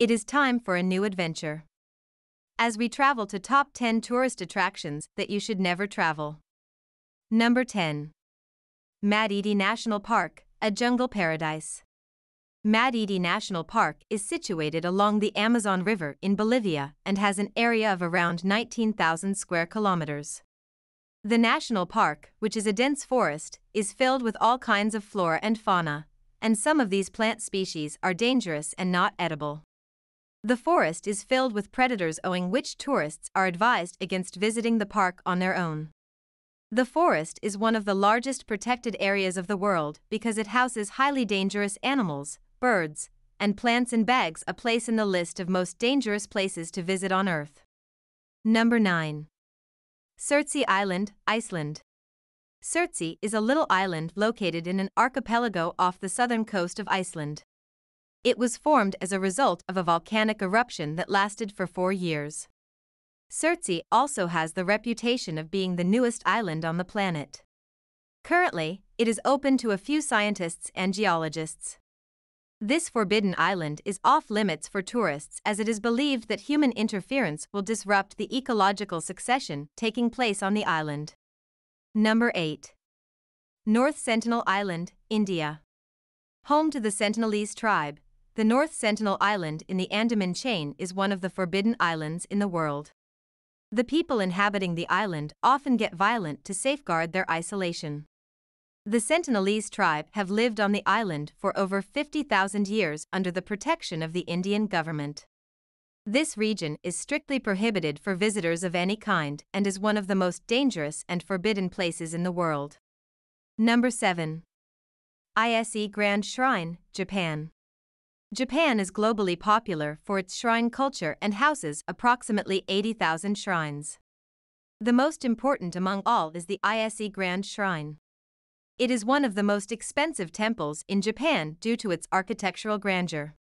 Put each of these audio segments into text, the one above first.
It is time for a new adventure. As we travel to top 10 tourist attractions that you should never travel. Number 10. MADIDI National Park, a jungle paradise. MADIDI National Park is situated along the Amazon River in Bolivia and has an area of around 19,000 square kilometers. The national park, which is a dense forest, is filled with all kinds of flora and fauna, and some of these plant species are dangerous and not edible. The forest is filled with predators, owing which tourists are advised against visiting the park on their own. The forest is one of the largest protected areas of the world because it houses highly dangerous animals, birds, and plants and begs a place in the list of most dangerous places to visit on Earth. Number 9. SURTSEY Island, Iceland. SURTSEY is a little island located in an archipelago off the southern coast of Iceland. It was formed as a result of a volcanic eruption that lasted for 4 years. SURTSEY also has the reputation of being the newest island on the planet. Currently, it is open to a few scientists and geologists. This forbidden island is off-limits for tourists as it is believed that human interference will disrupt the ecological succession taking place on the island. Number 8. North Sentinel Island, India. Home to the Sentinelese tribe, the North Sentinel Island in the Andaman chain is one of the forbidden islands in the world. The people inhabiting the island often get violent to safeguard their isolation. The Sentinelese tribe have lived on the island for over 50,000 years under the protection of the Indian government. This region is strictly prohibited for visitors of any kind and is one of the most dangerous and forbidden places in the world. Number 7. ICELAND Shrine, Japan. Japan is globally popular for its shrine culture and houses approximately 80,000 shrines. The most important among all is the ICELAND Shrine. It is one of the most expensive temples in Japan due to its architectural grandeur.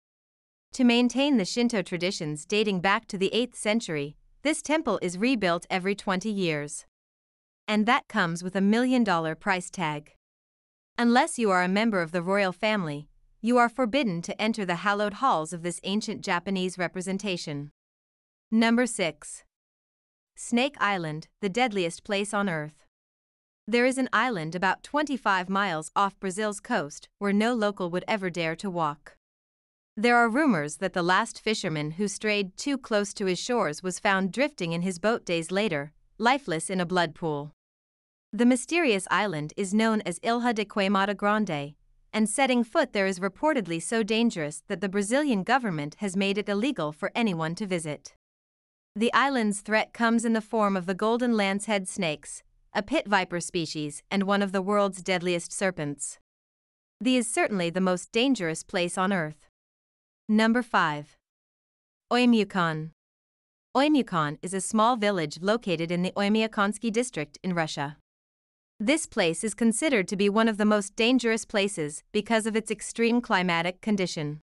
To maintain the Shinto traditions dating back to the 8th century, this temple is rebuilt every 20 years. And that comes with $1 million price tag. Unless you are a member of the royal family, you are forbidden to enter the hallowed halls of this ancient Japanese representation. Number 6. Snake Island, the deadliest place on Earth. There is an island about 25 miles off Brazil's coast where no local would ever dare to walk. There are rumors that the last fisherman who strayed too close to his shores was found drifting in his boat days later, lifeless in a blood pool. The mysterious island is known as Ilha de Queimada Grande, and setting foot there is reportedly so dangerous that the Brazilian government has made it illegal for anyone to visit. The island's threat comes in the form of the golden lancehead snakes, a pit viper species and one of the world's deadliest serpents. This is certainly the most dangerous place on Earth. Number 5. Oymyakon. Oymyakon is a small village located in the Oymyakonsky district in Russia. This place is considered to be one of the most dangerous places because of its extreme climatic condition.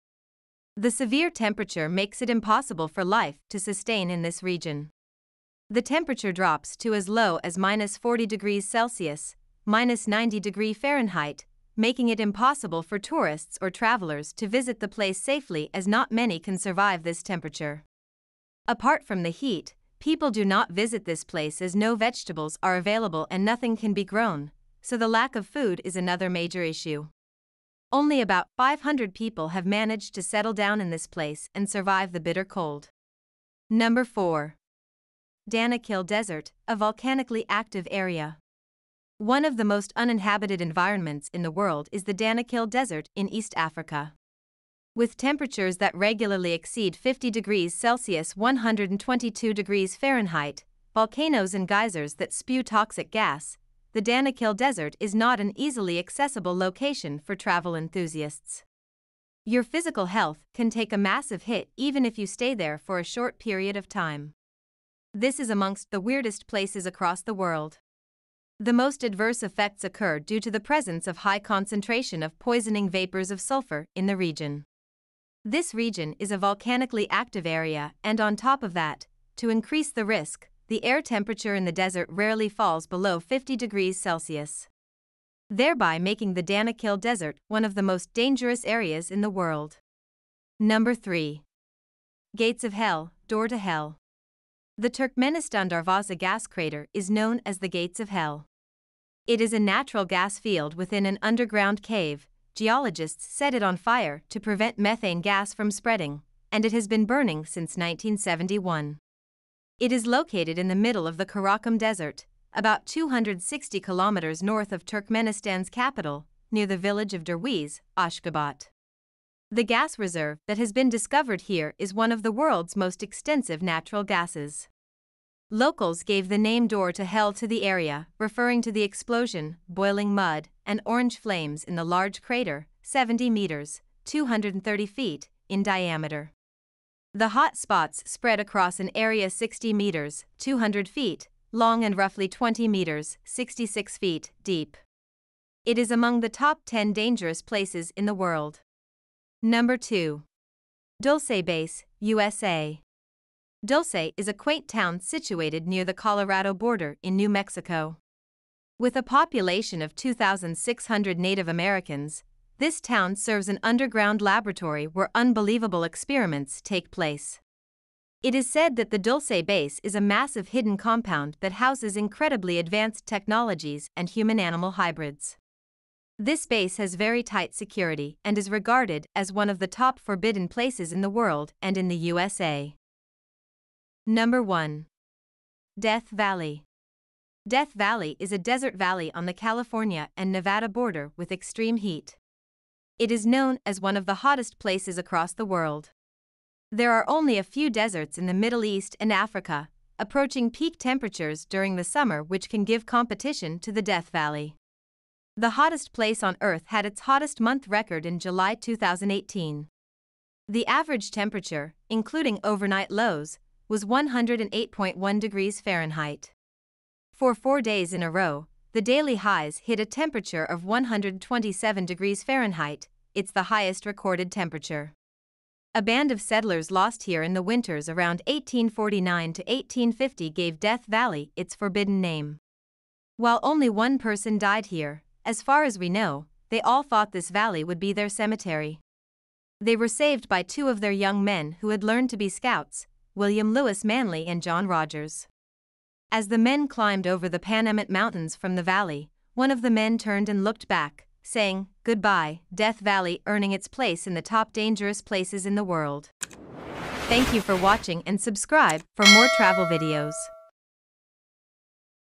The severe temperature makes it impossible for life to sustain in this region. The temperature drops to as low as -40 degrees Celsius, -90 degrees Fahrenheit, making it impossible for tourists or travelers to visit the place safely as not many can survive this temperature. Apart from the heat, people do not visit this place as no vegetables are available and nothing can be grown, so the lack of food is another major issue. Only about 500 people have managed to settle down in this place and survive the bitter cold. Number 4. DANAKIL Desert, a volcanically active area. One of the most uninhabited environments in the world is the DANAKIL Desert in East Africa. With temperatures that regularly exceed 50 degrees Celsius (122 degrees Fahrenheit), volcanoes and geysers that spew toxic gas, the DANAKIL Desert is not an easily accessible location for travel enthusiasts. Your physical health can take a massive hit even if you stay there for a short period of time. This is amongst the weirdest places across the world. The most adverse effects occur due to the presence of high concentration of poisoning vapors of sulfur in the region. This region is a volcanically active area, and on top of that, to increase the risk, the air temperature in the desert rarely falls below 50 degrees Celsius, thereby making the DANAKIL Desert one of the most dangerous areas in the world. Number 3. Gates of Hell, Door to Hell. The Turkmenistan Darvaza gas crater is known as the Gates of Hell. It is a natural gas field within an underground cave. Geologists set it on fire to prevent methane gas from spreading, and it has been burning since 1971. It is located in the middle of the Karakum Desert, about 260 kilometers north of Turkmenistan's capital, near the village of Derwiz, Ashgabat. The gas reserve that has been discovered here is one of the world's most extensive natural gases. Locals gave the name Door to Hell to the area, referring to the explosion, boiling mud, and orange flames in the large crater, 70 meters, 230 feet, in diameter. The hot spots spread across an area 60 meters, 200 feet, long and roughly 20 meters, 66 feet, deep. It is among the top 10 dangerous places in the world. Number 2. Dulce Base, USA. Dulce is a quaint town situated near the Colorado border in New Mexico. With a population of 2,600 Native Americans, this town serves an underground laboratory where unbelievable experiments take place. It is said that the Dulce Base is a massive hidden compound that houses incredibly advanced technologies and human-animal hybrids. This base has very tight security and is regarded as one of the top forbidden places in the world and in the USA. Number 1. Death Valley. Death Valley is a desert valley on the California and Nevada border with extreme heat. It is known as one of the hottest places across the world. There are only a few deserts in the Middle East and Africa, approaching peak temperatures during the summer, which can give competition to the Death Valley. The hottest place on Earth had its hottest month record in July 2018. The average temperature, including overnight lows, was 108.1 degrees Fahrenheit. For 4 days in a row, the daily highs hit a temperature of 127 degrees Fahrenheit, it's the highest recorded temperature. A band of settlers lost here in the winters around 1849 to 1850 gave Death Valley its forbidden name. While only one person died here, as far as we know, they all thought this valley would be their cemetery. They were saved by 2 of their young men who had learned to be scouts, William Lewis Manley and John Rogers. As the men climbed over the Panamint Mountains from the valley, one of the men turned and looked back, saying, "Goodbye, Death Valley," earning its place in the top dangerous places in the world. Thank you for watching and subscribe for more travel videos.